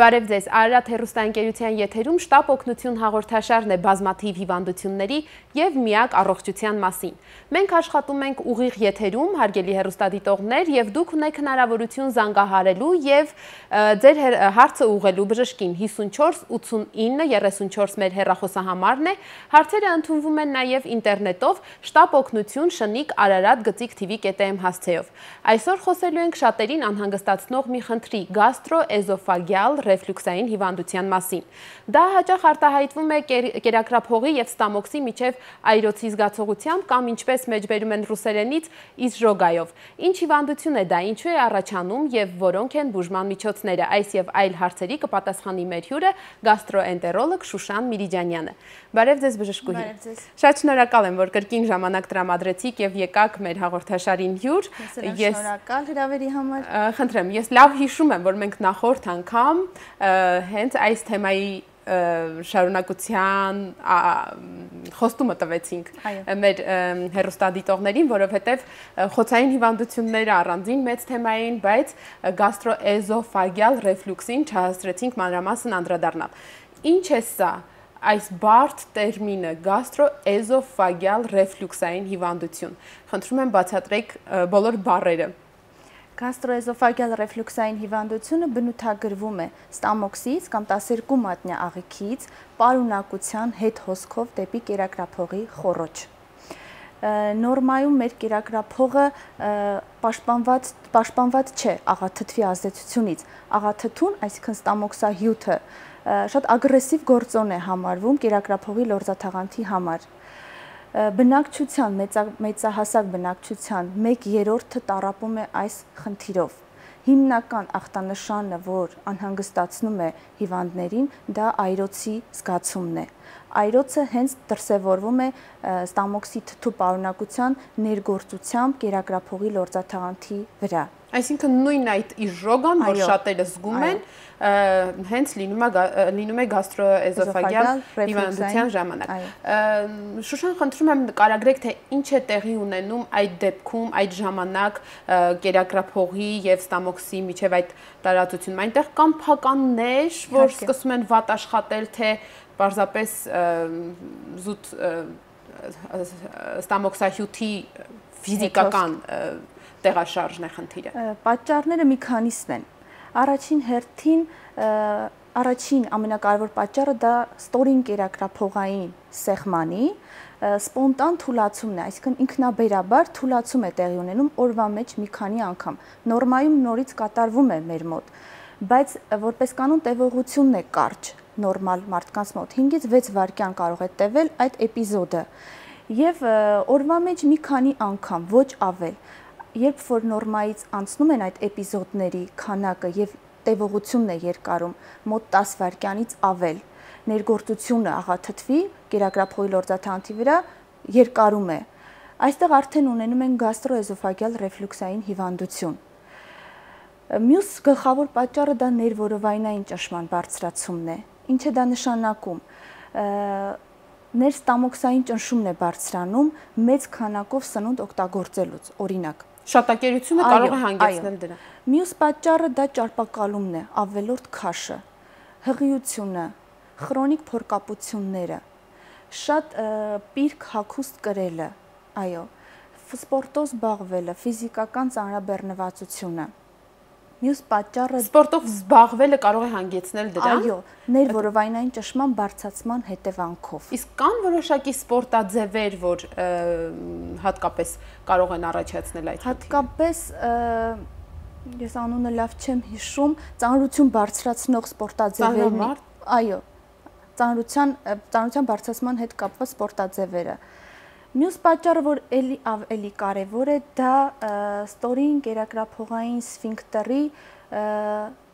Բարև ձեզ, Արարատ հեռուստաընկերության եթերում շտապ օգնություն հաղորդաշարն է բազմաթիվ հիվանդությունների և միակ առողջության մասին։ Մենք աշխատում ենք ուղիղ եթերում, հարգելի հեռուստադիտողներ, և դուք ունեք հնարավորություն զանգահարելու և ձեր հարցը ուղղելու բժշկին 54 89 34 մեր հեռախոսահամարն է, հարցերը ընդունվում են նաև ինտերնետով շտապ օգնություն շնիկ Արարատ գծիկ TV.am հասցեով։ Այսօր խոսելու ենք շատերին անհանգստացնող մի խնդրի գաստրոէզոֆագյալ ռեֆլյուքսային հիվանդության մասին։ Դա հաճախ արտահայտվում է կերակրափողի և ստամոքսի միջև այրոցի զգացողությամբ կամ ինչպես մեջբերում են ռուսերենից իզժոգայով։ Ինչ հիվանդություն է դա, ինչու է առաջանում և որոնք են բուժման միջոցները, այս և այլ հարցերի կպատասխանի մեր հյուրը գաստրոէնտերոլոգ Շուշան Միրիջանյանը։ Բարև ձեզ բժշկուհի։ Շատ շնորհակալ եմ, որ կրկին ժամանակ տրամադրեցիք և եկաք մեր հաղորդաշարին հյուր։ Շնորհակալ հրավերի համար։ Խնդրեմ, ես լավ հիշում եմ, որ մենք նախորդ անգամ հենց այս թեմայի շարունակության խոստումը տվեցինք մեր հեռուստադիտողներին, որովհետև խոցային հիվանդությունները առանձին մեծ թեմային, բայց գաստրոէզոֆագյալ ռեֆլյուքսին չհասցրեցինք մանրամասն անդրադառնալ։ Ինչ է սա, այս բարդ տերմինը գաստրոէզոֆագյալ ռեֆլյուքսային հիվանդություն։ Խնդրում եմ բացատրեք բոլոր բառերը։ Գաստրոէզոֆագյալ ռեֆլյուքսային հիվանդությունը բնութագրվում է ստամոքսից կամ 12 մատնյա աղիքից պարունակության հետ հոսքով դեպի կերակրափողի խոռոչ։ Նորմայում մեր կերակրափողը պաշտպանված չէ աղաթթվի ազդեցությունից։ Աղաթթուն, այսինքն ստամոքսահյութը, շատ ագրեսիվ գործոն է համարվում կերակրափողի լորձաթաղանթի համար։ Բնակչության, մեծահասակ բնակչության 1/3-ը տառապում է այս խնդիրով։ Հիմնական ախտանշանը, որ անհանգստացնում է հիվանդներին, դա այրոցի զգացումն է։ Այրոցը հենց դրսևորվում է ստամոքսի թթու պարունակության ներգործությամբ կերակրափողի լորձաթաղանթի վրա։ Այսինքն նույն այդ իժոգան, որ շատերը զգում են, հենց լինում է գաստրոէզոֆագյալ հիվանդության ժամանակ։ Շուշան, խնդրում եմ նկարագրեք, թե ինչ է տեղի ունենում այդ դեպքում, այդ ժամանակ կերակրափողի և ստամոքսի միջև այդ տարածությունում։ Այնտեղ կան փականներ, որ սկսում են վատ աշխատել, թե պարզապես զուտ ստամոքսահյութի ֆիզիկական տեղաշարժն է խնդիրը։ Պատճառները մի քանիսն են։ Առաջին հերթին առաջին ամենակարևոր պատճառը դա ստորին կերակրափողային սեղմանի սպոնտան թուլացումն է, այսինքն ինքնաբերաբար թուլացում է տեղի ունենում օրվա մեջ մի քանի անգամ։ Նորմայում նորից կատարվում է մեր մոտ, բայց որպես կանոն տևողությունն է կարճ նորմալ մարդկանց մոտ 5-ից 6 վայրկյան կարող է տևել այդ էպիզոդը եւ օրվա մեջ մի քանի անգամ, ոչ ավել։ Երբ որ նորմայից անցնում են այդ էպիզոդների քանակը եւ տևողությունն է երկարում մոտ 10 վայրկյանից ավել, ներգործությունը աղաթթվի կերակրափողի լորձաթաղանթի վրա երկարում է։ Այստեղ արդեն ունենում են գաստրոէզոֆագյալ ռեֆլյուքսային հիվանդություն։ Մյուս գլխավոր պատճառը դա ներվորովայնային ճնշման բարձրացումն է։ Ինչ է դա նշանակում։ Ներստամոքսային ճնշումն է բարձրանում մեծ քանակով սնունդ օգտագործելուց, օրինակ։ Շատակերությունը կարող է հանգեցնել դրան։ Մյուս պատճառը դա ճարպակալումն է, ավելորդ քաշը, հղիությունը, քրոնիկ փորկապությունները, շատ պիրք հագուստ կրելը, այո, սպորտով զբաղվելը, ֆիզիկական ծանրաբեռնվածությունը։ Մյուս պատճառը սպորտով զբաղվելը կարող է հանգեցնել դրան։ Այո, ներվորովայնային ճնշման բարձրացման հետևանքով։ Իսկ կան որոշակի սպորտաձևեր, որ հատկապես կարող են առաջացնել այդ խնդիրը։ Հատկապես ես անունը լավ չեմ հիշում, ծանրություն բարձրացնող սպորտաձևերն, այո, ծանրության բարձրացման հետ կապված սպորտաձևերը։ Մյուս պատճառը, որ ավելի կարևոր է, դա ստորին կերակրափողային սֆինկտերի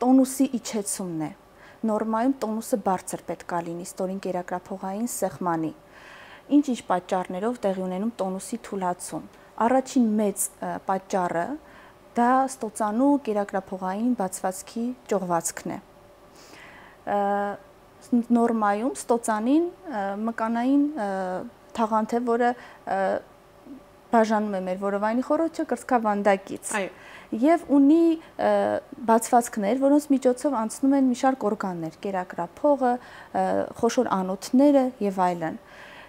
տոնուսի իջեցումն է։ Նորմայում տոնուսը բարձր պետք է լինի ստորին կերակրափողային սեղմանի։ Ինչ-ինչ պատճառներով տեղի ունենում տոնուսի թուլացում։ Առաջին մեծ պատճառը դա ստոծանու կերակրափողային բացվածքի ճողվածքն է։ Նորմայում ստոծանին մկանային թաղանթ է, որը բաժանում է մեր որովայնի խոռոչը կրծքավանդակից։ Եվ ունի բացվածքներ, որոնց միջոցով անցնում են մի շարք օրգաններ, կերակրափողը, խոշոր անոթները եւ այլն։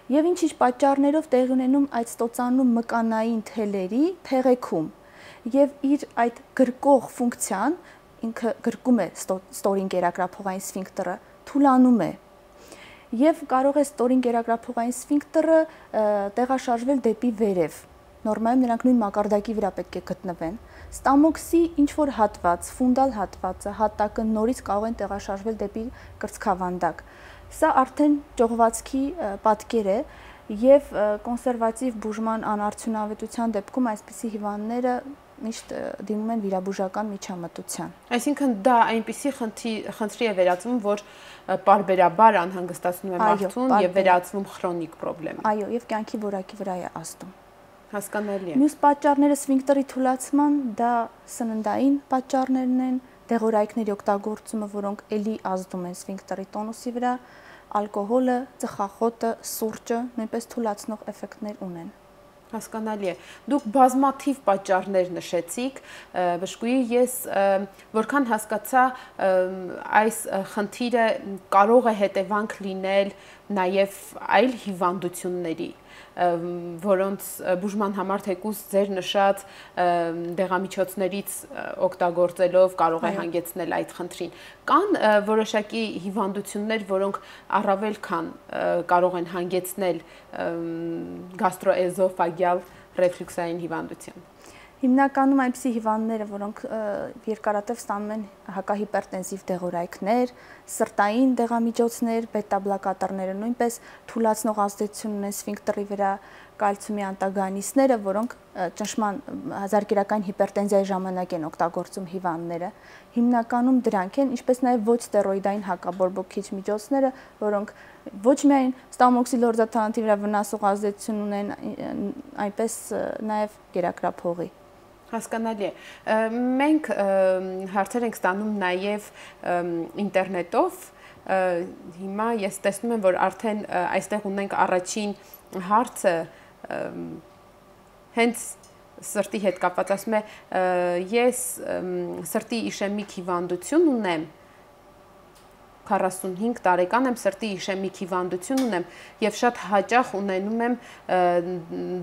Եվ ինչ-ինչ պատճառներով տեղի ունենում այդ ստոծանու մկանային թելերի թեղեքում։ Եվ իր այդ գրկող ֆունկցիան, ինքը գրկում է ստորին կերակրափողային սֆինկտերը, թուլանում է։ Եվ կարող է ստորին կերակրափողային սֆինկտերը տեղաշարժվել դեպի վերև։ Նորմայում նրանք նույն մակարդակի վրա պետք է գտնվեն։ Ստամոքսի ինչ-որ հատված, ֆունդալ հատվածը, հատակը նորից կարող են տեղաշարժվել դեպի կրծքավանդակ։ Սա արդեն ճողվածքի պատկեր է եւ կոնսերվատիվ բուժման անարդյունավետության դեպքում այսպիսի հիվանդները միշտ դիմում են վիրաբուժական միջամտության։ Այսինքն դա այնպիսի խնդրի է վերածվում, որ պարբերաբար անհանգստացնում է մարդուն եւ վերածվում քրոնիկ պրոբլեմի։ Այո, եւ կյանքի որակի վրա է ազդում։ Հասկանալի է։ Մյուս պատճառները սֆինկտերի թուլացման դա սննդային պատճառներն են, դեղորայքների օգտագործումը, որոնք ելի ազդում են սֆինկտերի տոնուսի վրա, ալկոհոլը, ծխախոտը, սուրճը նույնպես թուլացնող էֆեկտներ ունեն։ Հասկանալի է։ Դուք բազմաթիվ պատճառներ նշեցիք, բժշկուհի, ես որքան հասկացա, այս խնդիրը կարող է հետևանք լինել նաև այլ հիվանդությունների, որոնց բուժման համար թեկուզ ձեր նշած դեղամիջոցներից օգտագործելով կարող է հանգեցնել այդ խնդրին։ Կան որոշակի հիվանդություններ, որոնք առավել քան կարող են հանգեցնել գաստրոէզոֆագյալ ռեֆլյուքսային հիվանդություն։ Հիմնականում այնպիսի հիվանդները, որոնք երկարատև ստանում են հակահիպերտենզիվ դեղորայքներ, սրտային դեղամիջոցներ, բետա-բլոկատորները նույնպես թուլացնող ազդեցություն ունեն սֆինկտերի վրա, կալցիումի անտագոնիստները, որոնք ճնշման հազարկերական հիպերտենզիայի ժամանակ են օգտագործում հիվանդները։ Հիմնականում դրանք են, ինչպես նաև ոչ ստերոիդային հակաբորբոքիչ միջոցները, որոնք ոչ միայն ստամոքսի լորձաթանանթի վրա վնասող ազդեցություն ունեն, այնպես նաև կերակրափողի։ Հասկանալի է։ Մենք հարցեր ենք ստանում նաև ինտերնետով։ Հիմա ես տեսնում եմ, որ արդեն այստեղ ունենք առաջին հարցը հենց սրտի հետ կապված, ասում է, ես սրտի իշեմիկ հիվանդություն ունեմ, 45 տարեկան եմ, սրտի իշեմիկ հիվանդություն ունեմ եւ շատ հաճախ ունենում եմ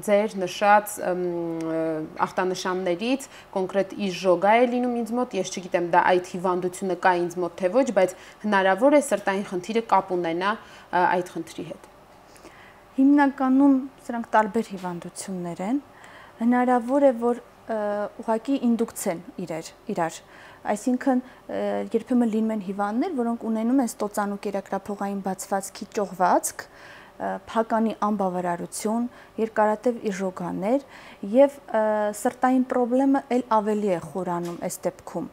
ձեր նշած ախտանշաններից, կոնկրետ իժոգա է լինում ինձ մոտ, ես չգիտեմ դա այդ հիվանդությունը կա ինձ մոտ թե ոչ, բայց հնարավոր է սրտային խնդիրը կապ ունենա այդ խնդրի հետ։ Հիմնականում սրանք տարբեր հիվանդություններ են, հնարավոր է, որ ուղղակի ինդուկցիան իրար, այսինքն երբեմն լինում են հիվանդներ, որոնք ունենում են ստոծանու կերակրափողային բացվածքի ճողվածք, փականի անբավարարություն, երկարատև իժոգաներ եւ սրտային խնդիրը ել ավելի է խորանում այս դեպքում,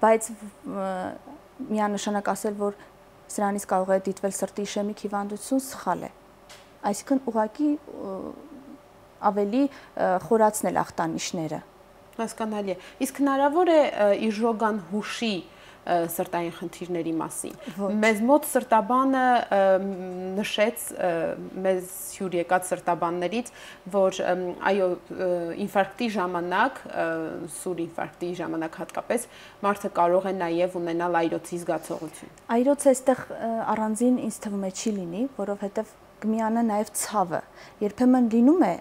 բայց միանշանակ ասել, որ սրանից կարող է դիտվել սրտի իշեմիկ հիվանդություն, սխալ է։ Այսինքն ուղղակի ավելի խորացնել ախտանիշները։ Հասկանալի է։ Իսկ հնարավոր է իժոգան հուշի սրտային խնդիրների մասին։ Մեզ մոտ սրտաբանը նշեց, մեզ հյուր եկած սրտաբաններից, որ այո, ինֆարկտի ժամանակ, սուր ինֆարկտի ժամանակ հատկապես, մարդը կարող է նաև ունենալ այրոցի զգացողություն։ Այրոցը այստեղ առանձին ինձ թվում է չի լինի, որովհետև կմիանա նաև ցավը։ Երբեմն լինում է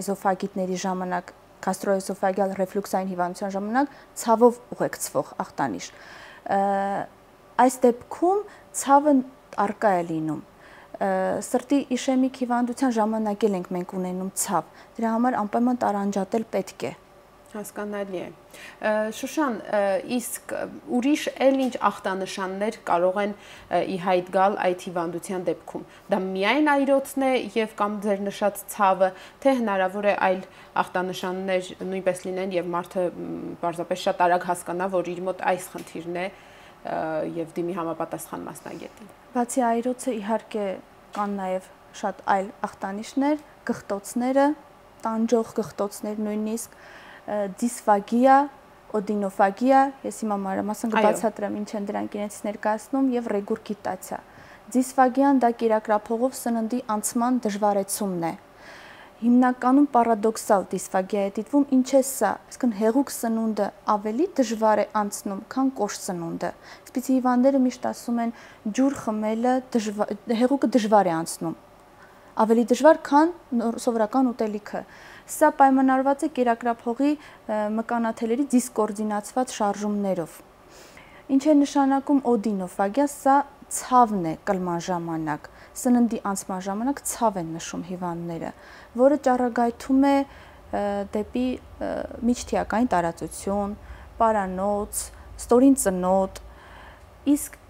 էզոֆագիտների ժամանակ, գաստրոէզոֆագյալ ռեֆլյուքսային հիվանդության ժամանակ ցավով ուղեկցվող ախտանիշ։ Այս դեպքում ցավը արկա է լինում։ Սրտի իշեմիկ հիվանդության ժամանակ էլ ենք մենք ունենում ցավ։ Դրա համար անպայման տարանջատել պետք է։ Հասկանալի է։ Շուշան, իսկ ուրիշ էլ ինչ ախտանշաններ կարող են ի հայտ գալ այդ հիվանդության դեպքում։ Դա միայն այրոցն է եւ կամ ձեր նշած ցավը, թե հնարավոր է այլ ախտանշաններ նույնպես լինեն եւ մարդը պարզապես շատ արագ հասկանա, որ իր մոտ այս խնդիրն է եւ դիմի համապատասխան մասնագետին։ Բացի այրոցը իհարկե կան նաև շատ այլ ախտանիշներ, գղտոցները, տանջող գղտոցներ նույնիսկ, դիսֆագիա, օդինոֆագիա, ես հիմա մանրամասն կբացատրեմ ինչ են դրանք իրենցից ներկայացնում, եւ ռեգուրգիտացիա։ Դիսֆագիան դա կերակրափողով սննդի անցման դժվարեցումն է։ հիմնականում պարադոքսալ դիսֆագիա է դիտվում, ինչ է սա, այսինքն հեղուկ սնունդը ավելի դժվար է անցնում, քան կոշտ սնունդը։ Այսպիսի հիվանդները միշտ ասում են ջուր խմելը հեղուկը դժվար է անցնում, ավելի դժվար, քան սովորական ուտելիքը։ Սա պայմանավորված է կերակրափողի մկանաթելերի դիսկոորդինացված շարժումներով։ Ինչ է նշանակում օդինոֆագիա, սա ցավն է կլման ժամանակ, սննդի անցման ժամանակ ցավ են նշում հիվանդները, որը ճառագայթում է դեպի միջթիակային տարածություն, պարանոց, ստորին ծնոտ, իսկ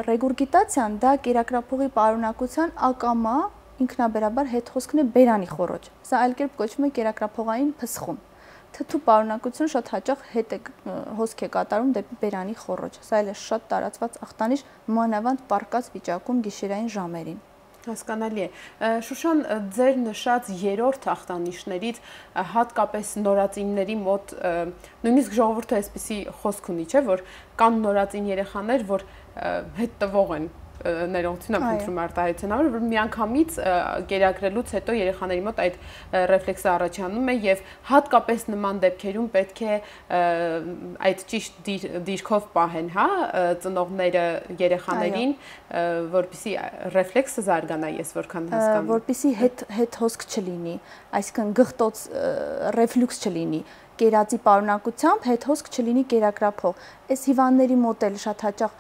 ռեգուրգիտացիան դա կերակրափողի պարունակության ակամա ինքնաբերաբար հետխոսքն է բերանի խոռոչ։ Սա այլ կերպ կոչվում է կերակրափողային փսխում։ Թթու պարունակությունը շատ հաճախ հոսք է կատարում դեպի բերանի խոռոչ։ Սա էլ է շատ տարածված ախտանիշ մանավանդ պառկած վիճակում գիշերային ժամերին։ Հասկանալի է։ Շուշան, ձեր նշած երրորդ ախտանիշներից հատկապես նորածինների մոտ նույնիսկ ժողովուրդը այսպիսի խոսք ունի, չէ, որ կան նորածին երեխաներ, որ հետևող են ներողություն եմ խնդրում արտահայտության, որ միանգամից կերակրելուց հետո երեխաների մոտ այդ ռեֆլեքսը առաջանում է եւ հատկապես նման դեպքերում պետք է այդ ճիշտ դիրքով պահեն, հա, ծնողները երեխաներին, որպեսզի ռեֆլեքսը զարգանա, ես որքան հասկանում եմ, որպեսզի հետ հոսք չլինի, այսինքն գղտոց ռեֆլյուքս չլինի, կերածի պարունակությամբ հետ հոսք չլինի կերակրափող։ Այս հիվանդների մոտ էլ շատ հաճախ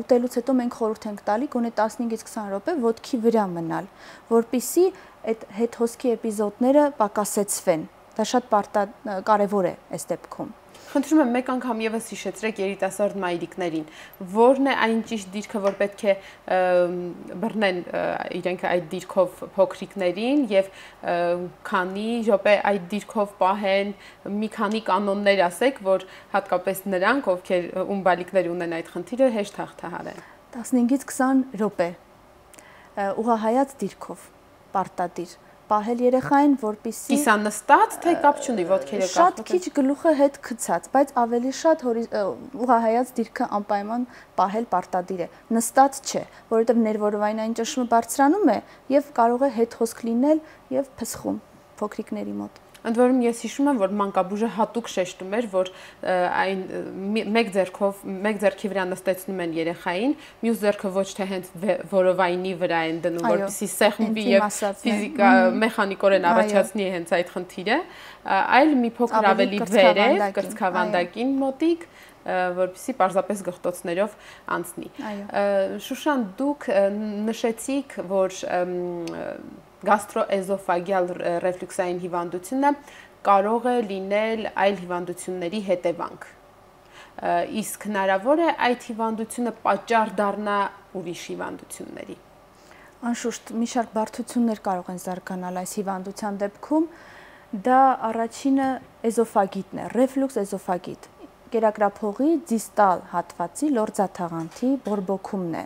ուտելուց հետո մենք խորհուրդ ենք տալի գոնե 15-ից 20 րոպե ոտքի վրա մնալ, որպեսզի այդ հետ հոսքի էպիզոդները պակասեցվեն։ Դա շատ կարևոր է այս դեպքում։ Խնդրում եմ մեկ անգամ եւս հիշեցրեք երիտասարդ մայրիկներին, որն է այն ճիշտ դիրքը, որ պետք է բռնեն իրենք այդ դիրքով փոքրիկներին եւ քանի րոպե այդ դիրքով պահեն, մի քանի կանոններ ասեք, որ հատկապես նրանք, ովքեր ում բալիկներ ունեն այդ խնդիրը, հեշտ հաղթահարեն։ 15-ից 20 րոպե ուղղահայաց դիրքով, պարտադիր պահել երեխային, որպեսզի կիսանստած, թե կապ չունի ոտքերը կախված։ Շատ քիչ գլուխը հետ գցած, բայց ավելի շատ ուղղահայաց դիրքը անպայման պահել պարտադիր է։ Նստած չէ, որովհետև ներվորովայնային ճնշումը բարձրանում է եւ կարող է հետ հոսք լինել եւ փսխում փոքրիկների մոտ։ Ընդ որում ես հիշում եմ, որ մանկաբույժը հատուկ շեշտում էր, որ այն մեկ ձեռքի վրա նստեցնում են երեխային, մյուս ձեռքը ոչ թե հենց որովայնի վրա են դնում, որպեսզի սեղմվի եւ ֆիզիկա մեխանիկորեն առաջացնի հենց այդ խնդիրը, այլ մի փոքր ավելի վերև, կրծքավանդակին մոտիկ, որպեսզի պարզապես գղտոցներով անցնի։ Շուշան, դուք նշեցիք, որ գաստրոէզոֆագյալ ռեֆլյուքսային հիվանդությունը կարող է լինել այլ հիվանդությունների հետևանք։ Իսկ հնարավոր է այդ հիվանդությունը պատճառ դառնա ուրիշ հիվանդությունների։ Անշուշտ, մի շարք բարդություններ կարող են զարգանալ այս հիվանդության դեպքում։ Դա առաջինը էզոֆագիտն է, ռեֆլյուքս էզոֆագիտ։ Կերակրափողի դիստալ հատվածի լորձաթաղանթի բորբոքումն է։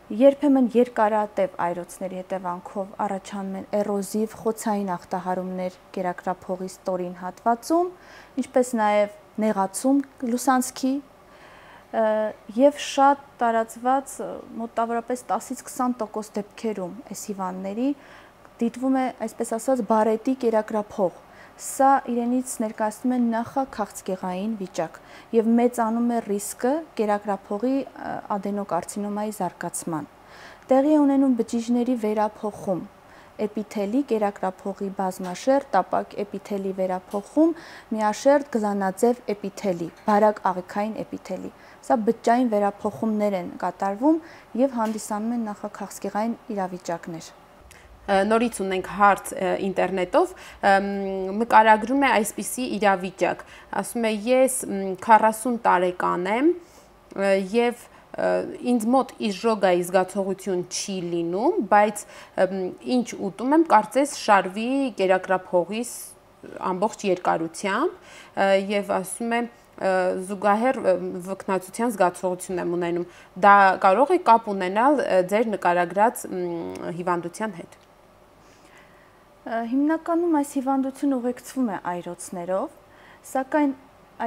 Երբեմն երկարատև այրոցների հետևանքով առաջանում են էրոզիվ խոցային ախտահարումներ կերակրափողի ստորին հատվածում, ինչպես նաև նեղացում լուսանցքի եւ շատ տարածված մոտավորապես 10-ից 20% դեպքերում այս հիվանդների դիտվում է, այսպես ասած, բարետի կերակրափող։ Սա իրենից ներկայացնում է նախաքաղցկեղային վիճակ եւ մեծանում է ռիսկը կերակրափողի ադենոկարցինոմայի զարգացման։ Տեղի է ունենում բջիջների վերափոխում, էպիթելի կերակրափողի բազմաշերտ, տապակ էպիթելի վերափոխում, միաշերտ գլանաձև էպիթելի, բարակ աղիքային էպիթելի։ Սա բջջային վերափոխումներ են կատարվում եւ հանդիսանում են նախաքաղցկեղային իրավիճակներ։ Նորից ունենք հարց ինտերնետով, նկարագրում է այսպիսի իրավիճակ, ասում է ես 40 տարեկան եմ եւ ինձ մոտ իժոգայի զգացողություն չի լինում, բայց ինչ ուտում եմ, կարծես շարվի կերակրափողիս ամբողջ երկարությամբ եւ ասում է զուգահեռ վկնացության զգացողություն եմ ունենում։ Դա կարող է կապ ունենալ ձեր նկարագրած հիվանդության հետ։ Հիմնականում այս հիվանդությունը ուղեկցվում է այրոցներով, սակայն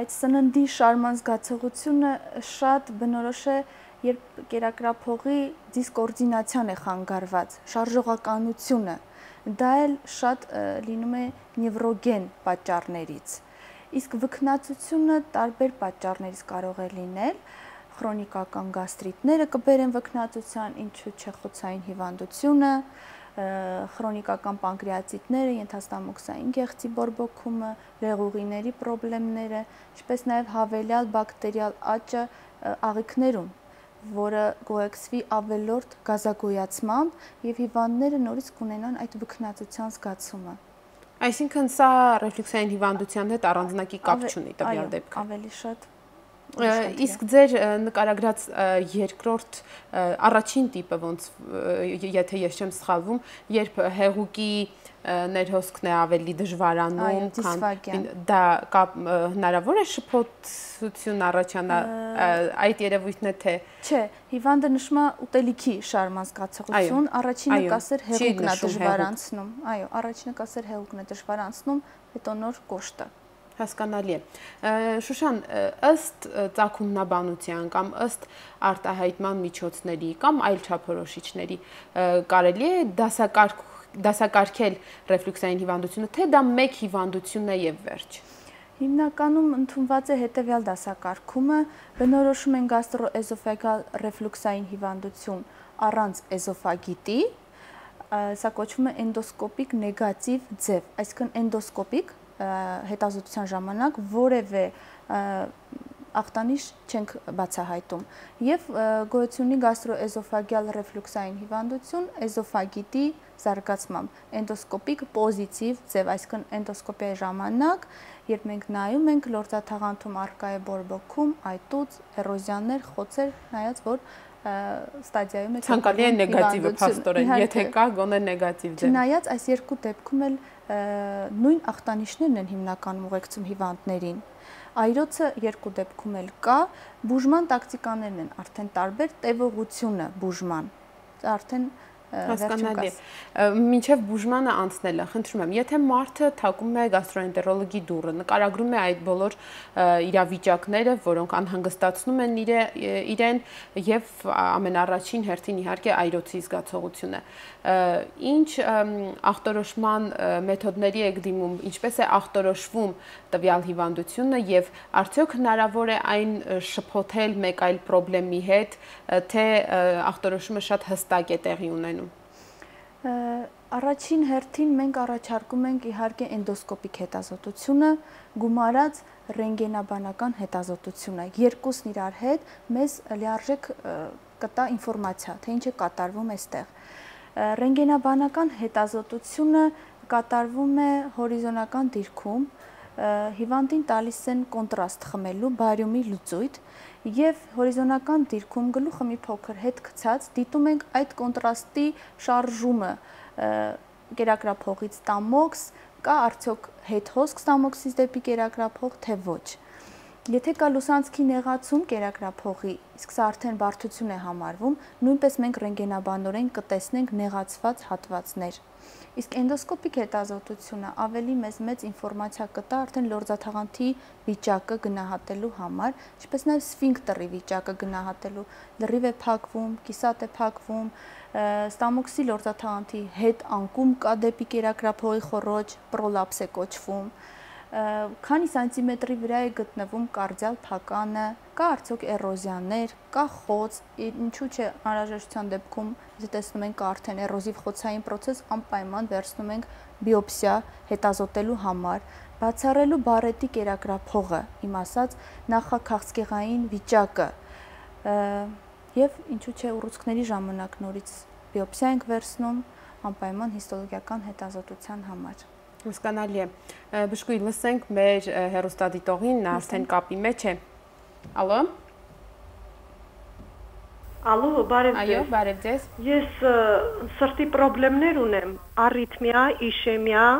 այդ սննդի շարման զգացողությունը շատ բնորոշ է, երբ կերակրափողի դիսկոորդինացիան է խանգարված, շարժողականությունը դա էլ շատ լինում է նևրոգեն պատճառներից։ Իսկ վքնածությունը տարբեր պատճառներից կարող է լինել, քրոնիկական գաստրիտները կբերեն վքնածության, ինչու՞ չէ խոցային հիվանդությունը, քրոնիկական պանկրեատիտները, ենթաստամոքսային գեղձի բորբոքումը, լեղուղիների խնդիրները, ինչպես նաև հավելյալ բակտերիալ աճը աղիքներում, որը գոյացվի ավելորդ գազագոյացմամբ եւ հիվանդները նորից կունենան այդ վքնածության զգացումը։ Այսինքն սա ռեֆլյուքսային հիվանդության հետ առանձնակի կապ չունի տվյալ դեպքը։ Ավելի շատ Իսկ ձեր նկարագրած երկրորդ առաջին տիպը ոնց եթե ես չեմ սխալվում, երբ հեղուկի ներհոսքն է ավելի դժվարանում, քան դա հնարավոր է շփոթություն առաջանա այդ երևույթն է թե չէ, հիվանդը նշում է ուտելիքի շարժման զգացողություն, առաջինը կասեր հեղուկն է դժվար անցնում, այո, առաջինը կասեր հեղուկն է դժվար անցնում, հետո նոր կոշտը։ Հասկանալի է։ Շուշան, ըստ ծագումնաբանության կամ ըստ արտահայտման միջոցների կամ այլ չափորոշիչների կարելի է դասակարգել ռեֆլյուքսային հիվանդությունը, թե դա մեկ հիվանդություն է եւ վերջ։ Հիմնականում ընդունված է հետևյալ դասակարգումը, բնորոշում են գաստրոէզոֆագալ ռեֆլյուքսային հիվանդություն առանց էզոֆագիտի, սա կոչվում է էնդոսկոպիկ նեգատիվ ձև, այսինքն էնդոսկոպիկ հետազոտության ժամանակ որևէ ախտանիշ չենք բացահայտում եւ գոյություն ունի գաստրոէզոֆագյալ ռեֆլյուքսային հիվանդություն էզոֆագիտի զարգացմամբ էնդոսկոպիկ պոզիտիվ ձև, այսինքն էնդոսկոպիայի ժամանակ երբ մենք նայում ենք լորձաթաղանթում առկա է բորբոքում, այտուց, էրոզիաներ, խոցեր, նայած որ ստադիայում է ցանկալի է նեգատիվը փաստորեն, եթե կա գոնե նեգատիվ ձև։ Չնայած այս երկու դեպքում էլ նույն ախտանիշներն են հիմնականում ուղեկցում հիվանդներին։ Այրոցը երկու դեպքում էլ կա, բուժման տակտիկաներն են արդեն տարբեր, տևողությունը բուժման, արդեն հասկանալի է։ Մինչև բուժմանը անցնելը, խնդրում եմ, եթե մարդը թակում է գաստրոենտերոլոգի դուռը, նկարագրում է այդ բոլոր իրավիճակները, որոնք անհանգստացնում են իրեն եւ ամենառաջին հերթին իհարկե այրոցի զգացողությունը, ինչ ախտորոշման մեթոդների եք դիմում, ինչպես է ախտորոշվում տվյալ հիվանդությունը եւ արդյոք հնարավոր է այն շփոթել մեկ այլ խնդրի հետ, թե ախտորոշումը շատ հստակ է տեղի ունենում։ Առաջին հերթին մենք առաջարկում ենք իհարկե էնդոսկոպիկ հետազոտությունը, գումարած ռենտգենաբանական հետազոտությունը։ Երկուսն իրար հետ մեզ լիարժեք կտա ինֆորմացիա, թե ինչ է կատարվում այստեղ։ Ռենտգենաբանական հետազոտությունը կատարվում է հորիզոնական դիրքում, հիվանդին տալիս են կոնտրաստ խմելու բարիումի լուծույթ եւ հորիզոնական դիրքում գլուխը մի փոքր հետ գցած դիտում ենք այդ կոնտրաստի շարժումը կերակրափողից ստամոքս, կա արդյոք հետհոսք ստամոքսից դեպի կերակրափող, թե ոչ։ Եթե կա լուսանցքի նեղացում կերակրափողի, իսկ սա արդեն բարդություն է համարվում, նույնպես մենք ռենտգենաբանորեն կտեսնենք նեղացված հատվածներ։ Իսկ էնդոսկոպիկ հետազոտությունը ավելի մեծ ինֆորմացիա կտա արդեն լորձաթաղանթի վիճակը գնահատելու համար, ինչպես նաև սֆինկտերի վիճակը գնահատելու, լրիվ է փակվում, կիսատ է փակվում, ստամոքսի լորձաթաղանթի հետ անկում կա դեպի կերակրափողի խոռոչ, պրոլապս է կոչվում, քանի սանտիմետրի վրա է գտնվում կարդիալ փականը, կա արդյոք էրոզիաներ, կա խոց, ինչու՞ չէ անհրաժեշտության դեպքում, եթե տեսնում ենք արդեն էրոզիվ խոցային process, անպայման վերցնում ենք բիոպսիա հետազոտելու համար, բացառելու բարետի կերակրափողը, իմ ասած նախաքաղցկեղային վիճակը, եւ ինչու՞ չէ ուռուցքների ժամանակ նորից բիոպսիա ենք վերցնում անպայման հիստոլոգիական հետազոտության համար։ Հասկանալի է։ Բժշկուհի, լսենք մեր հեռուստադիտողին, նա արդեն կապի մեջ է։ Ալո։ Ալո, բարև ձեզ։ Այո, բարև ձեզ։ Ես սրտի խնդիրներ ունեմ, արիթմիա, իշեմիա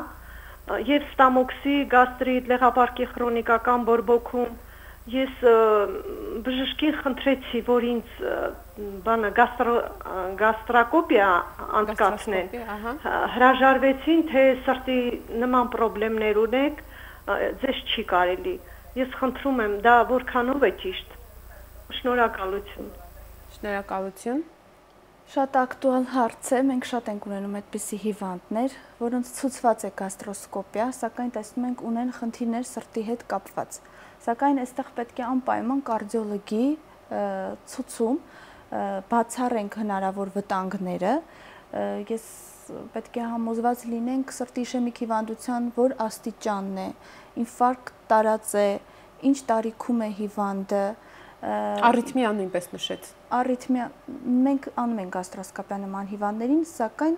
եւ ստամոքսի, գաստրիտ, լեղապարկի քրոնիկական բորբոքում։ Ես բժշկին խնդրեցի, որ ինձ բանը գաստրակոպիա անցկացնեն։ Հրաժարվեցին, թե սրտի նման խնդիրներ ունեք, ձեզ չի կարելի։ Ես խնդրում եմ, դա որքանով է ճիշտ։ Շնորհակալություն։ Շնորհակալություն։ Շատ ակտուալ հարց է, մենք շատ ենք ունենում այդպիսի հիվանդներ, որոնց ցուցված է գաստրոսկոպիա, սակայն տեսնում ենք ունեն խնդիրներ սրտի հետ կապված։ Սակայն այստեղ պետք է անպայման կարդիոլոգի ցուցում բացառենք հնարավոր վտանգները։ Ես պետք է համոզված լինենք սրտի իշեմիկ հիվանդության որ աստիճանն է, ինֆարկտ տարած է, ինչ տարիքում է հիվանդը, Արիթմիա նույնպես նշեց։ Արիթմիա մենք անում ենք գաստրոսկոպիա նման հիվանդներին, սակայն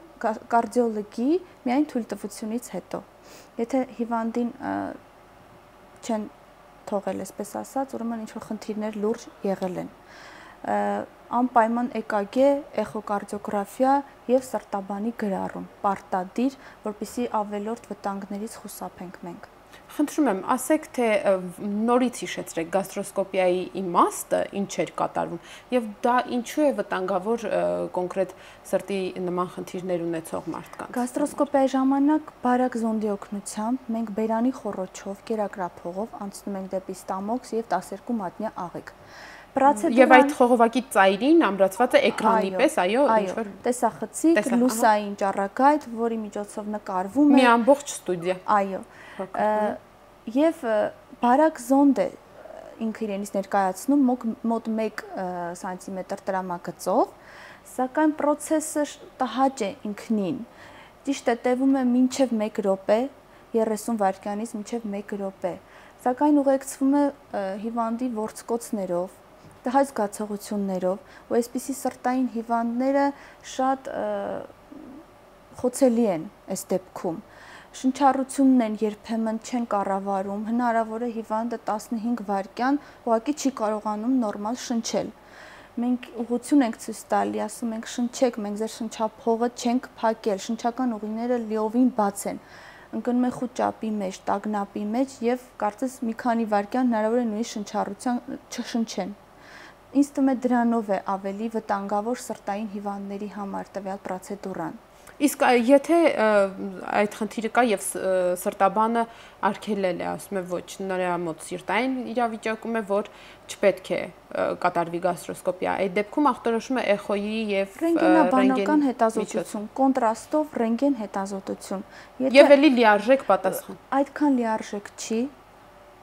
կարդիոլոգի միայն թույլտվությունից հետո։ Եթե հիվանդին չեն թողել, այսպես ասած, ուրեմն ինչ-որ խնդիրներ լուրջ եղել են։ Անպայման EKG, էխոկարդիոգրաֆիա եւ սրտաբանի գրառում, պարտադիր, որպեսզի ավելորդ վտանգներից խուսափենք մենք։ Խնդրում եմ, ասեք, թե նորից հիշեցրեք գաստրոսկոպիայի իմաստը, ինչ էր կատարվում, եւ դա ինչու է վտանգավոր կոնկրետ սրտի նման խնդիրներ ունեցող մարդկանց։ Գաստրոսկոպիայի ժամանակ բարակ զոնդի օգնությամբ մենք բերանի խոռոչով, կերակրափողով անցնում ենք դեպի ստամոքս եւ 12 մատնյա աղիք։ Եվ այդ խողովակի ծայրին ամրացված է էկրանի պես, այո, ինչ-որ տեսախցիկ, լուսային ճառագայթ, որի միջոցով նկարվում է մի ամբողջ ստուդիա։ Այո։ Եւ բարակ զոնդ է ինքը իրենից ներկայացնում մոտ 1 սանտիմետր տրամագծով, սակայն process-ը տհաճ է ինքնին։ Ճիշտ է, տևում է մինչև 1 րոպե, 30 վայրկյանից մինչև 1 րոպե, սակայն ուղեկցվում է հիվանդի ворցկոցներով, տհաճ զգացողություններով, ու այսպիսի սրտային հիվանդները շատ խոցելի են այս դեպքում։ Շնչառությունն են երբեմն չեն կառավարում, հնարավոր է հիվանդը 15 վայրկյան ուղղակի չի կարողանում նորմալ շնչել։ Մենք ուղղություն ենք ցույց տալի, ասում ենք շնչեք, մենք ձեր շնչափողը չենք փակել, շնչական ուղիները լիովին բաց են։ Ընկնում է խուտ ճապի մեջ, տագնապի մեջ եւ կարծես մի քանի վայրկյան հնարավոր է նույնիսկ շնչառության չշնչեն։ Ինձ թվում է դրանով է ավելի վտանգավոր սրտային հիվանդների համար տվյալ պրոցեդուրան։ Իսկ եթե այդ խնդիրը կա եւ սրտաբանը արգելել է, ասում է ոչ, նրա մոտ սիրտային իրավիճակում է, որ չպետք է կատարվի գաստրոսկոպիա, այդ դեպքում ախտորոշում է էխոյի եւ ռենտգենաբանական հետազոտություն, կոնտրաստով ռենտգեն հետազոտություն։ Եվ էլի լիարժեք պատասխան։ Այդքան լիարժեք չի,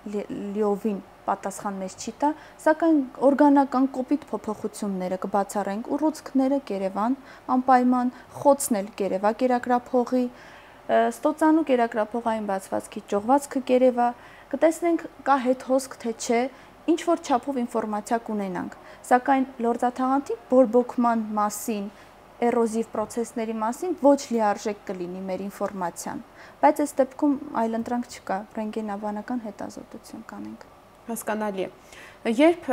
լիովին պատասխան մեզ չի տա, սակայն օրգանական կոպիտ փոփոխությունները կբացառենք, ուռուցքները կերևան, անպայման խոցն էլ կերևա կերակրափողի, ստոծանու կերակրափողային բացվածքի ճողվածքը կերևա, կտեսնենք կա հետ հոսք թե չէ, ինչ որ չափով ինֆորմացիա կունենանք, սակայն լորձաթաղանթի բորբոքման մասին, էրոզիվ պրոցեսների մասին ոչ լիարժեք կլինի մեր ինֆորմացիան, բայց այս դեպքում այլընտրանք չկա, ռենտգենաբանական հետազոտություն կանենք։ Հասկանալի է։ Երբ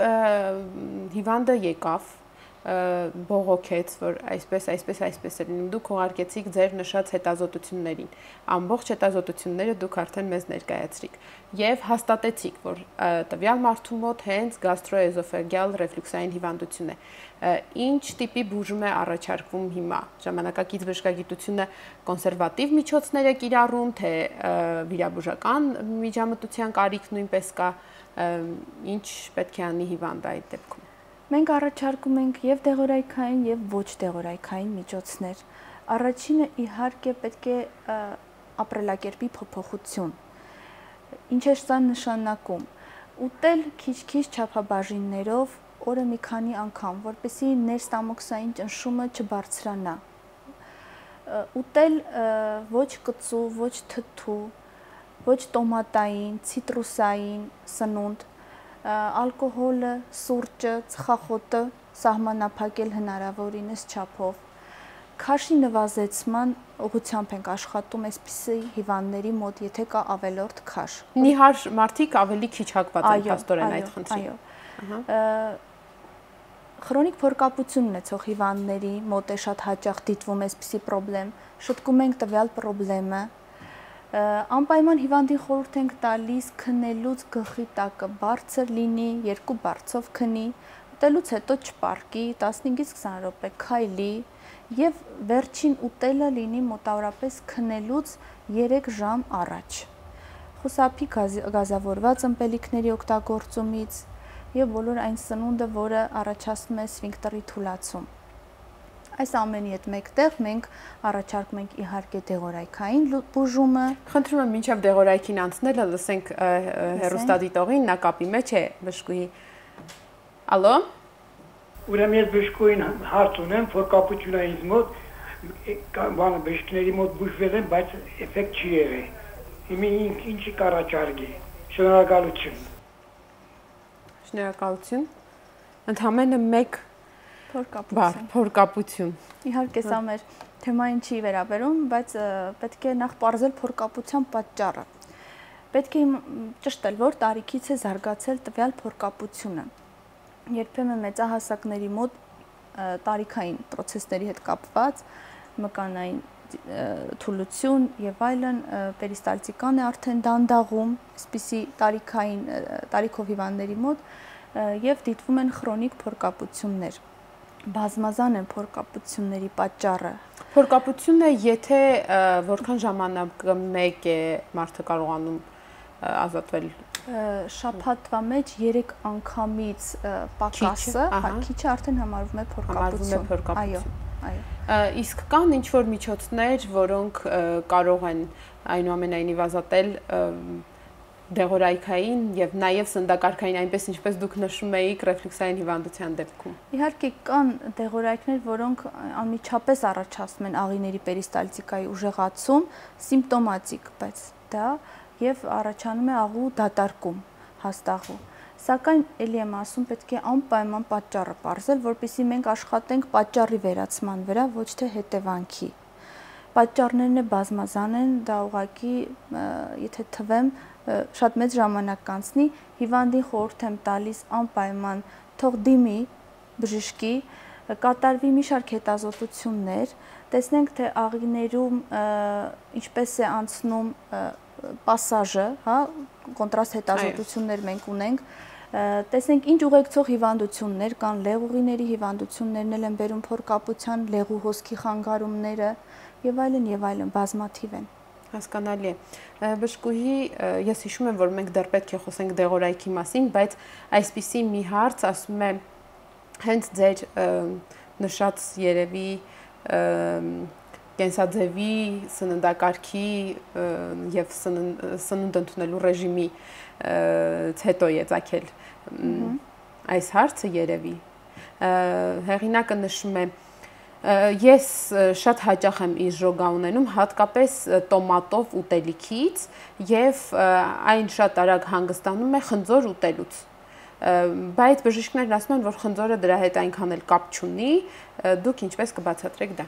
հիվանդը եկավ, բողոքեց, որ այսպես է լինում, դուք ուղարկեցիք ձեր նշած հետազոտություններին, ամբողջ հետազոտությունները դուք արդեն մեզ ներկայացրիք եւ հաստատեցիք, որ տվյալ մարդու մոտ հենց գաստրոէզոֆեգեալ ռեֆլյուքսային հիվանդություն է։ Ինչ տիպի բուժում է առաջարկվում հիմա։ Ժամանակակից բժշկագիտությունը կոնսերվատիվ միջոցներ է կիրառում, թե վիրաբուժական միջամտության կարիք նույնպես կա, ինչ պետք է անի հիվանդը այդ դեպքում։ Մենք առաջարկում ենք եւ դեղորայքային եւ ոչ դեղորայքային միջոցներ։ Առաջինը իհարկե պետք է ապրելակերպի փոփոխություն։ Ինչ է սա նշանակում։ Ուտել քիչ-քիչ չափաբաժիններով օրը մի քանի անգամ, որպեսզի ներստամոքսային ճնշումը չբարձրանա։ Ուտել ոչ կծու, ոչ թթու, ոչ տոմատային, ցիտրուսային սնունդ, ալկոհոլը, սուրճը, ծխախոտը սահմանափակել հնարավորինս չափով։ Քաշի նվազեցման ուղղությամբ ենք աշխատում այսպիսի հիվանդների մոտ, եթե կա ավելորդ քաշ։ Նիհար մարդիկ ավելի քիչ հակված են փաստորեն այդ խնդրին։ Քրոնիկ փորկապություն ունեցող հիվանդների մոտ է շատ հաճախ դիտվում այսպիսի խնդրեմ, շտկում ենք տվյալ խնդրեմը։ Անպայման հիվանդին խորհուրդ ենք տալիս քնելուց գլխի տակը բարձր լինի, 2 բարձով քնի, ուտելուց հետո չպարկի, 15-ից 20 րոպե քայլի եւ վերջին ուտելը լինի մոտավորապես քնելուց 3 ժամ առաջ։ Խուսափի գազավորված ըմպելիքների օգտագործումից եւ բոլոր այն սնունդը, որը առաջացնում է սֆինկտերի թուլացում։ Այս ամենի հետ մեկտեղ մենք առաջարկում ենք իհարկե դեղորայքային բուժումը։ Խնդրում եմ մինչև դեղորայքին անցնելը լսենք հեռուստադիտողին, նա կապի մեջ է բժշկուհի։ Ալո։ Ուրեմն ես բժշկուհին հարց ունեմ, որ կապուչինա ինձ մոտ բանը բժիշկների մոտ բուժվել եմ, բայց էֆեկտ չի եղել։ Հիմա ինչի կառաջարկի։ Շնորհակալություն։ Շնորհակալություն։ Ընդհանրապես մեկ փորկապություն։ Իհարկե սա մեր թեմային չի վերաբերում, բայց պետք է նախ ողջել փորկապության պատճառը։ Պետք է ճշտել, որ տարիքից է զարգացել տվյալ փորկապությունը։ Երբեմն մեծահասակների մոտ տարիքային process-ների հետ կապված մկանային թուլություն եւ այլն պերիստալտիկան է արդեն դանդաղում, այսպիսի տարիքով հիվանդների մոտ եւ դիտվում են քրոնիկ փորկապություններ։ Բազմազան են փորկապությունների պատճառը։ Փորկապությունը եթե որքան ժամանակը մեկ է մարդը կարողանում ազատվել շաբաթվա մեջ 3 անգամից պակասը, քիչը արդեն համարվում է փորկապություն։ Այո։ Իսկ կան ինչ-որ միջոցներ, որոնք կարող են այնուամենայնիվ ազատել դեղորայքային եւ նաեւ սննդակարգային, այնպես ինչպես դուք նշում էիք ռեֆլեքսային հիվանդության դեպքում։ Իհարկե կան դեղորայքներ, որոնք անմիջապես առաջացնում են աղիների պերիստալտիկայի ուժեղացում, սիմպտոմատիկ, բայց դա եւ առաջանում է աղու դատարկում, հաստաղու։ Սակայն ելի եմ ասում, պետք է անպայման պատճառը պարզել, որպեսզի մենք աշխատենք պատճառի վերացման վրա, ոչ թե հետևանքի։ Պատճառներն բազմազան են, դա ուղղակի, եթե թվեմ, շատ մեծ ժամանակ կանցնի, հիվանդին խորհուրդ եմ տալիս անպայման թող դիմի բժշկի, կատարվի մի շարք հետազոտություններ, տեսնենք թե աղիներում ինչպես է անցնում պասաժը, հա, կոնտրաստ հետազոտություններ մենք ունենք, տեսնենք ինչ ուղեկցող հիվանդություններ կան, լեղուղիների հիվանդություններն են բերում փորկապության, լեղու հոսքի խանգարումները եւ այլն բազմաթիվ են։ Հասկանալի է։ Բժշկուհի, ես հիշում եմ, որ մենք դեռ պետք է խոսենք դեղորայքի մասին, բայց այսպիսի մի հարց, ասում եմ, հենց ձեր նշած երևի կենսաձևի, սննդակարգի եւ սնունդ ընդունելու ռեժիմի հետո է ծագել այս հարցը երևի։ Հեղինակը նշում է ես շատ հաճախ եմ իժոգա ունենում հատկապես տոմատով ուտելիքից եւ այն շատ արագ հանգստանում է խնձոր ուտելուց։ Բայց բժիշկներն ասում են, որ խնձորը դրա հետ այնքան էլ կապ չունի, դուք ինչպես կբացատրեք դա։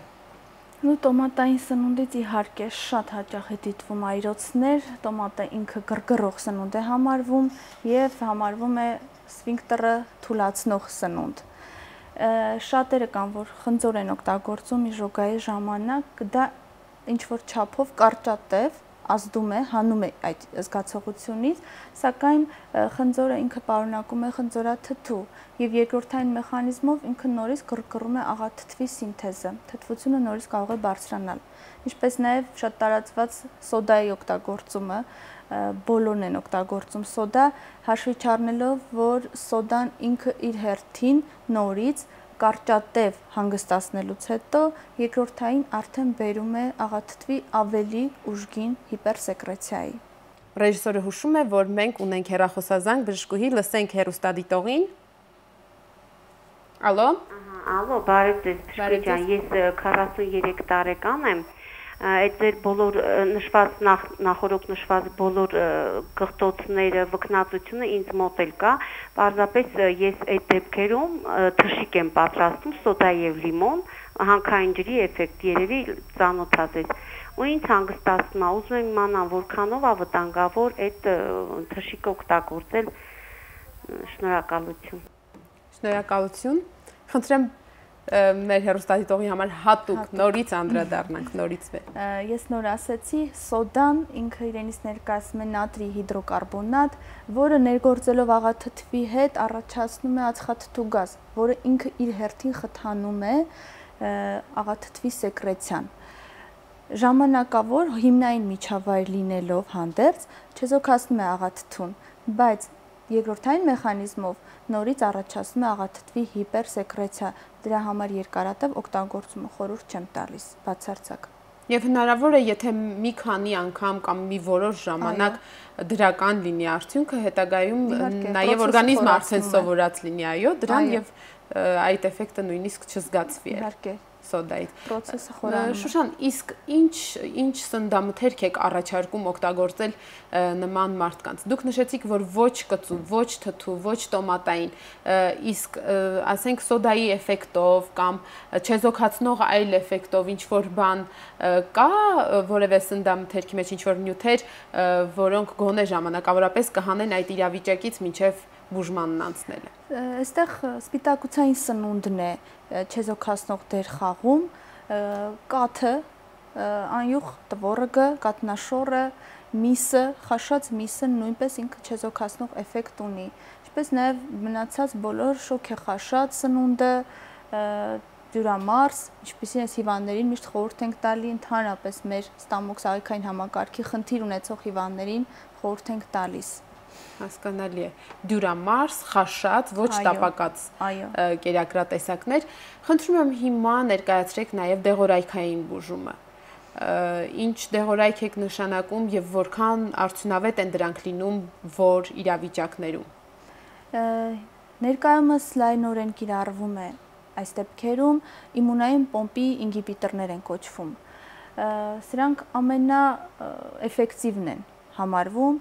Տոմատային սնունդից իհարկե շատ հաճախ է դիտվում այրոցներ, տոմատը ինքը գրգռող սնունդ է համարվում եւ համարվում է սֆինկտերը թուլացնող սնունդ։ Շատերը կան, որ խնձոր են օգտագործում իժոգայի ժամանակ, դա ինչ որ չափով կարճատև ազդում է, հանում է այդ զգացողությունից, սակայն խնձորը ինքը պարունակում է խնձորաթթու եւ երկրորդային մեխանիզմով ինքը նորից գրգռում է աղաթթվի սինթեզը, թթվությունը նորից կարող է բարձրանալ։ Ինչպես նաեւ շատ տարածված սոդայի օգտագործումը, բոլորն են օգտագործում սոդա, հաշվի չառնելով, որ սոդան ինքը իր հերթին նորից կարճատև հանգստացնելուց հետո երկրորդային արդեն բերում է աղաթթվի ավելի ուժգին հիպերսեկրեցիայի։ Ռեժիսորը հուշում է, որ մենք ունենք հեռախոսազանգ, բժշկուհի, լսենք հեռուստադիտողին։ Ալո։ Ալո, բարև ձեզ, բժշկուհի ջան, ես 43 տարեկան եմ։ Այդ ձեր բոլոր նշված նախորդ նշված բոլոր գղտոցները, վկնածությունը ինձ մոտ էլ կա, պարզապես ես այդ դեպքերում թշիկ եմ պատրաստում սոդա եւ լիմոն, հանքային ջրի էֆեկտ երևի ծանոթացես։ Ու ինձ հանգստացնում է, ուզում եմ իմանալ որքանով է վտանգավոր այդ թշիկը օգտագործել։ Շնորհակալություն։ Շնորհակալություն։ Խնդրեմ մեր հեռուստադիտողի համար հատուկ նորից անդրադառնանք, նորից վեր։ Ես նոր ասեցի, սոդան ինքը իրենից ներկայացնում է նատրի հիդրոկարբոնատ, որը ներգործելով աղաթթվի հետ առաջացնում է ածխաթթու գազ, որը ինքը իր հերթին խթանում է աղաթթվի սեկրեցիան։ Ժամանակավոր հիմնային միջավայր լինելով հանդերձ չեզոքացնում է աղաթթուն, բայց երկրորդային մեխանիզմով նորից առաջացնում է աղաթթվի հիպերսեկրեցիա, դրա համար երկարատև օգտագործումը խորհուրդ չեմ տալիս, բացարձակ։ Եվ հնարավոր է, եթե մի քանի անգամ կամ մի որոշ ժամանակ դրական լինի արդյունքը, հետագայում նաև օրգանիզմը արդեն սովորած լինի, այո, դրան եւ այդ էֆեկտը նույնիսկ չզգացվի։ Իհարկե։ Սոդայից։ Պրոցեսը խորանում է։ Շուշան, իսկ ինչ սննդամթերք եք առաջարկում օգտագործել նման մարդկանց։ Դուք նշեցիք, որ ոչ կծու, ոչ թթու, ոչ տոմատային, իսկ ասենք սոդայի էֆեկտով կամ չեզոքացնող այլ էֆեկտով ինչ որ բան կա որևէ սննդամթերքի մեջ ինչ որ նյութեր, որոնք գոնե ժամանակավորապես կհանեն այդ իրավիճակից մինչև բուժմանն անցնելը։ Այստեղ սպիտակուցային սնունդն է չեզոքացնող դեր խաղում, կաթը, անյուղ տվոռը, կատնաշորը, միսը, խաշած միսը նույնպես ինքը չեզոքացնող էֆեկտ ունի, ինչպես նաև մնացած բոլոր շոգեխաշած սնունդը, դյուրամարս, ինչպեսին այս հիվանդներին միշտ խորհուրդ ենք տալի, ընդհանրապես մեր ստամոքսային համակարգի խնդիր ունեցող հիվանդներին խորհուրդ ենք տալիս։ Հասկանալի է։ Դյուրամարս, խաշած, ոչ տապակած կերակրատեսակներ։ Խնդրում եմ հիմա ներկայացրեք նաև դեղորայքային բուժումը։ Ինչ դեղորայք եք նշանակում եւ որքան արդյունավետ են դրանք լինում որ իրավիճակներում։ Ներկայումս լայնորեն կիրառվում է այս դեպքերում իմունային պոմպի ինհիբիտորներ են կոչվում։ Սրանք ամենաէֆեկտիվն են համարվում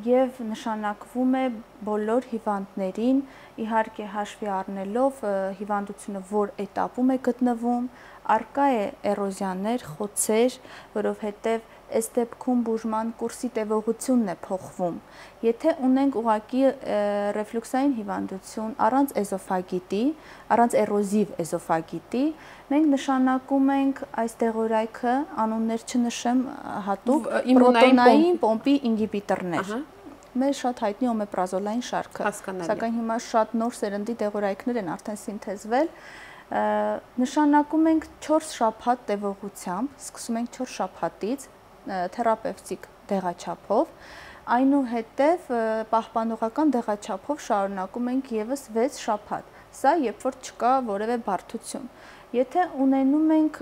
եւ նշանակվում է բոլոր հիվանդներին, իհարկե հաշվի առնելով հիվանդությունը որ էտապում է գտնվում, արկա է էրոզիաներ, խոցեր, որովհետեւ այս դեպքում բուժման կուրսի տևողությունն է փոխվում։ Եթե ունենք ուղղակի ռեֆլյուքսային հիվանդություն առանց էզոֆագիտի, առանց էրոզիվ էզոֆագիտի, մենք նշանակում ենք այս դեղորայքը, անուններ չնշեմ հատուկ, պրոտոնային պոմպի ինհիբիտորներ։ Մեր շատ հայտնի օմեպրազոլային շարքը, սակայն հիմա շատ նոր սերնդի դեղորայքներ են արդեն սինթեզվել։ Նշանակում ենք 4 շաբաթ տևողությամբ, սկսում ենք 4 շաբաթից թերապևտիկ դեղաչափով, այնուհետև պահպանողական դեղաչափով շարունակում ենք եւս 6 շաբաթ։ Սա երբ որ չկա որևէ բարդություն։ Եթե ունենում ենք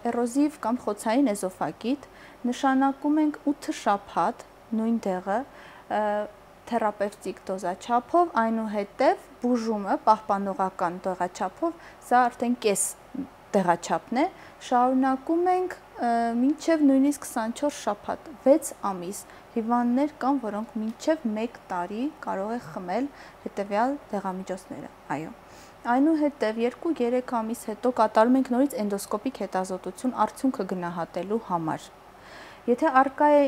էրոզիվ կամ խոցային էզոֆագիտ, նշանակում ենք 8 շաբաթ նույն դեղը թերապևտիկ դոզաչափով, այնուհետև բուժումը պահպանողական դեղաչափով, սա արդեն կես դեղաչափն է, շարունակում ենք մինչև նույնիսկ 24 շաբաթ, 6 ամիս հիվանդներ կան, որոնք մինչև 1 տարի կարող է խմել հետևյալ դեղամիջոցները, այո։ Այնուհետև 2-3 ամիս հետո կատարում ենք նորից էնդոսկոպիկ հետազոտություն արդյունքը գնահատելու համար։ Եթե արկա է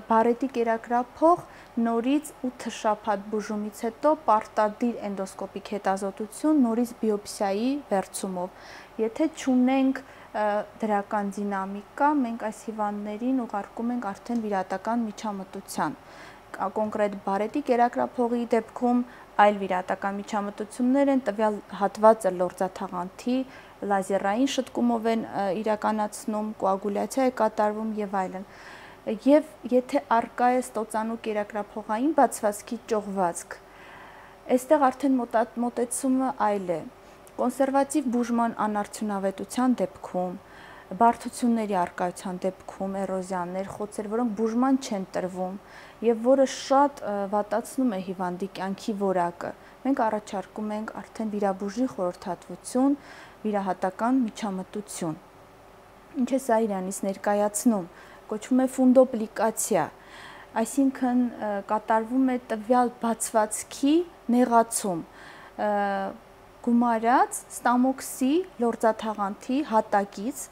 բարետի կերակրափող, նորից 8 շաբաթ բուժումից հետո պարտադիր էնդոսկոպիկ հետազոտություն, նորից բիոպսիայի վերցումով։ Եթե չունենք դրական դինամիկա, մենք այս հիվանդներին ուղարկում ենք արդեն վիրատական միջամտության։ Կոնկրետ բարետի կերակրափողի դեպքում այլ վիրատական միջամտություններ են, տվյալ հատվածը լորձաթաղանթի լազերային շտկումով են իրականացնում, կոագուլյացիա է կատարվում եւ այլն։ Եվ եթե արկա է ստոծանու կերակրափողային բացվածքի ճողվածք, այստեղ արդեն մոտեցումը այլ է։ Կոնսերվատիվ բուժման անարդյունավետության դեպքում, բարդությունների արկայության դեպքում, էրոզիաներ, խոցեր, որոնք բուժման չեն տրվում եւ որը շատ վատացնում է հիվանդի կյանքի որակը, մենք առաջարկում ենք արդեն վիրաբուժի խորհրդատվություն, վիրահատական միջամտություն։ Ինչ է սա իրանից ներկայացնում, կոչվում է ֆունդոպլիկացիա, այսինքն կատարվում է տվյալ բացվածքի նեղացում, գումարած ստամոքսի լորձաթաղանթի հատակից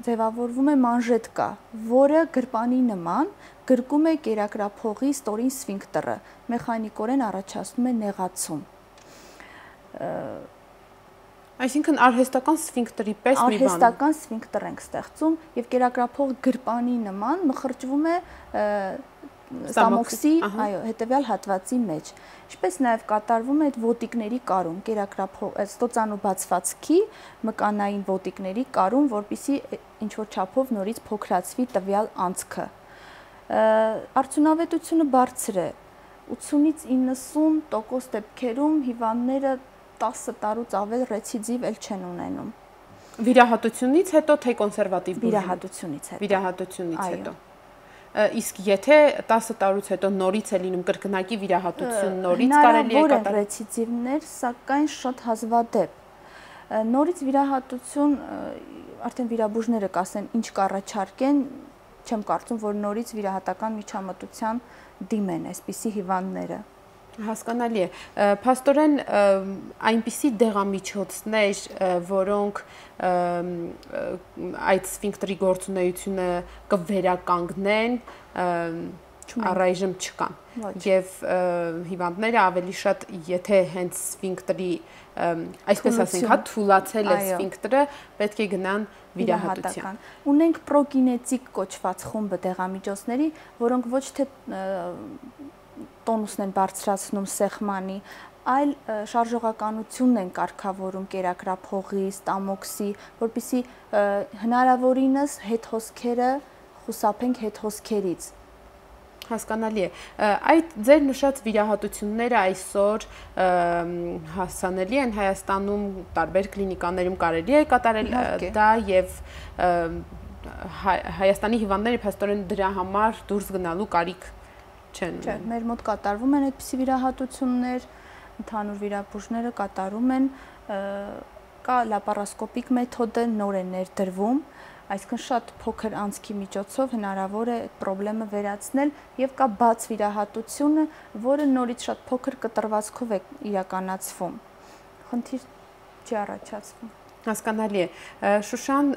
ձևավորվում է մանժետկա, որը գրպանի նման գրկում է կերակրափողի ստորին սֆինկտերը, մեխանիկորեն առաջացնում է նեղացում։ Այսինքն արհեստական սֆինկտրի պես մի բան։ Արհեստական սֆինկտր ենք ստեղծում եւ կերակրափող գրպանի նման մխրճվում է ստամոքսի, այո, հետեւյալ հատվածի մեջ։ Ինչպես նաև կատարվում է այդ ոտիկների կարում, կերակրափող ստոծանու բացվածքի մկանային ոտիկների կարում, որպեսզի ինչ որ չափով նորից փոքրացվի տվյալ անցքը։ Արդյունավետությունը բարձր է, 80-ից 90% դեպքերում հիվանդները 10 տարուց ավել ռեցիդիվ էլ չեն ունենում։ Վիրահատությունից հետո թե կոնսերվատիվ բուժում։ Վիրահատությունից հետո։ Վիրահատությունից հետո։ Իսկ եթե 10 տարուց հետո նորից է լինում կրկնակի վիրահատություն, նորից կարելի է կատարել ռեցիդիվներ, սակայն շատ հազվադեպ։ Նորից վիրահատություն արդեն վիրաբույժները կասեն ինչ կառաջարկեն, չեմ կարծում, որ նորից վիրահատական միջամտության դիմեն այսպիսի հիվանդները։ Հասկանալի է։ Փաստորեն այնպիսի դեղամիջոցներ, որոնք այդ սֆինկտրի գործունեությունը կվերականգնեն, առայժմ չկան։ Եվ հիվանդները ավելի շատ, եթե հենց սֆինկտրի, այսպես ասենք, հա, թուլացել է սֆինկտրը, պետք է գնան վիրահատության։ Ունենք պրոգինետիկ կոչված խումբը դեղամիջոցների, որոնք ոչ թե տոնուսն են բարձրացնում սեղմանի, այլ շարժողականությունն են կարգավորում կերակրափողի, ստամոքսի, որպեսզի հնարավորինս հետհոսքերը խուսափենք հետհոսքերից։ Հասկանալի է։ Այդ ձեր նշած վիրահատությունները այսօր հասանելի են Հայաստանում, տարբեր կլինիկաներում կարելի է կատարել դա եւ Հայաստանի հիվանդները փաստորեն դրա համար դուրս գնալու կարիք չեն։ Չէ, մեր մոտ կատարվում են այդպիսի վիրահատություններ, ընդհանուր վիրաբույժները կատարում են, կա լապարասկոպիկ մեթոդը, նոր է ներդրվում, այսինքն շատ փոքր անցքի միջոցով հնարավոր է այդ խնդրը վերացնել եւ կա բաց վիրահատությունը, որը նորից շատ փոքր կտրվածքով է իրականացվում։ Խնդիր չի առաջացվում։ Հասկանալի է։ Շուշան,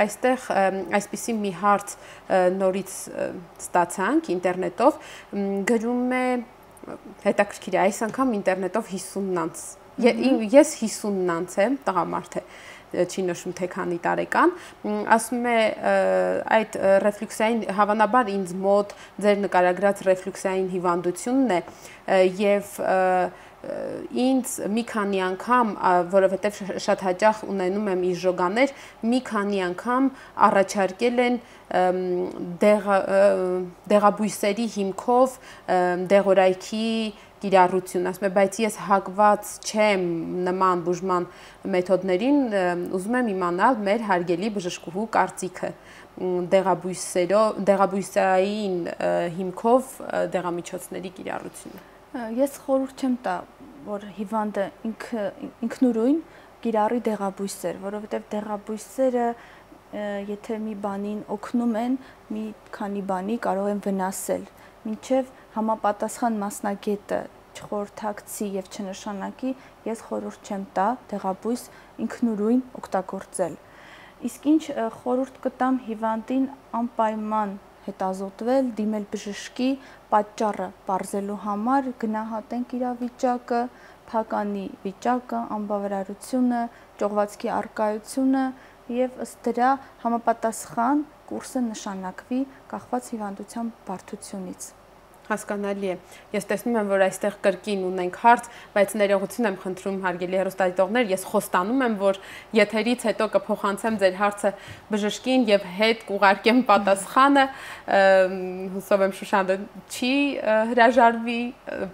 այստեղ այսպիսի մի հարց նորից ստացանք ինտերնետով, գրում է, հետաքրքիր է, այս անգամ ինտերնետով 50-անց։ Ես 50-անց եմ, տղամարդ է, չի նշում թե քանի տարեկան, ասում է այդ ռեֆլյուքսային, հավանաբար ինձ մոտ ձեր նկարագրած ռեֆլյուքսային հիվանդությունն է եւ ինձ մի քանի անգամ, որովհետև շատ հաճախ ունենում եմ իժոգաներ, մի քանի անգամ առաջարկել են դեղաբույսերի հիմքով դեղորայքի կիրառություն, ասում է, բայց ես հակված չեմ նման բուժման մեթոդներին, ուզում եմ իմանալ մեր հարգելի բժշկուհու կարծիքը դեղաբույսային հիմքով դեղամիջոցների կիրառությունը։ Ես խորհուրդ չեմ տա, որ հիվանդը ինքնուրույն կիրառի դեղաբույսեր, որովհետև դեղաբույսերը, եթե մի բանին օգնում են, մի քանի բանի կարող են վնասել, մինչև համապատասխան մասնագետը չխորհրդակցի եւ չնշանակի, ես խորհուրդ չեմ տա դեղաբույս ինքնուրույն օգտագործել։ Իսկ ինչ խորհուրդ կտամ հիվանդին անպայման հետազոտվել, դիմել բժշկի, պատճառը պարզելու համար, գնահատենք իրավիճակը, փականի վիճակը, անբավարարությունը, ճողվածքի առկայությունը եւ ըստ դրա համապատասխան կուրսը նշանակվի կախված հիվանդության բարդությունից։ Հասկանալի է։ Ես տեսնում եմ, որ այստեղ կրկին ունենք հարց, բայց ներողություն եմ խնդրում հարգելի հեռուստադիտողներ, ես խոստանում եմ, որ եթերից հետո կփոխանցեմ ձեր հարցը բժշկին եւ հետ կուղարկեմ պատասխանը։ Հուսով եմ Շուշանը չի հրաժարվի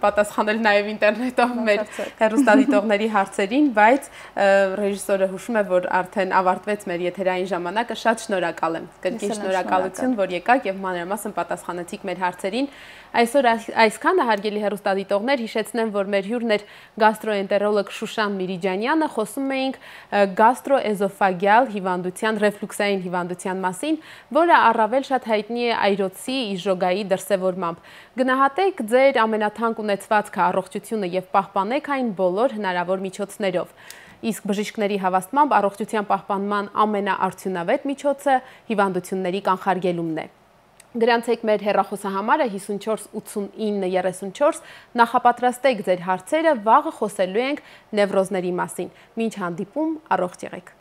պատասխանել նաեւ ինտերնետով մեր հեռուստադիտողների հարցերին, բայց ռեժիսորը հուշում է, որ արդեն ավարտվեց մեր եթերային ժամանակը, շատ շնորհակալ եմ։ Կրկին շնորհակալություն, որ եկաք եւ մանրամասն պատասխանեցիք մեր հարցերին։ Այսօր այսքանը հարգելի հեռուստադիտողներ, հիշեցնեմ, որ մեր հյուրն էր գաստրոենտերոլոգ Շուշան Միրիջանյանը, խոսում էինք գաստրոէզոֆագյալ հիվանդության, ռեֆլյուքսային հիվանդության մասին, որը առավել շատ հայտնի է այրոցի իժոգայի դրսևորմամբ։ Գնահատեք ձեր ամենաթանկ ունեցվածքը, առողջությունը եւ պահպանեք այն բոլոր հնարավոր միջոցներով։ Իսկ բժիշկների հավաստմամբ առողջության պահպանման ամենաարդյունավետ միջոցը հիվանդությունների կանխարգելումն է։ Գրանցեք մեր հեռախոսահամարը 54 89 34, նախապատրաստեք ձեր հարցերը, վաղը խոսելու ենք նևրոզների մասին։ Մինչ հանդիպում, առողջ եղեք։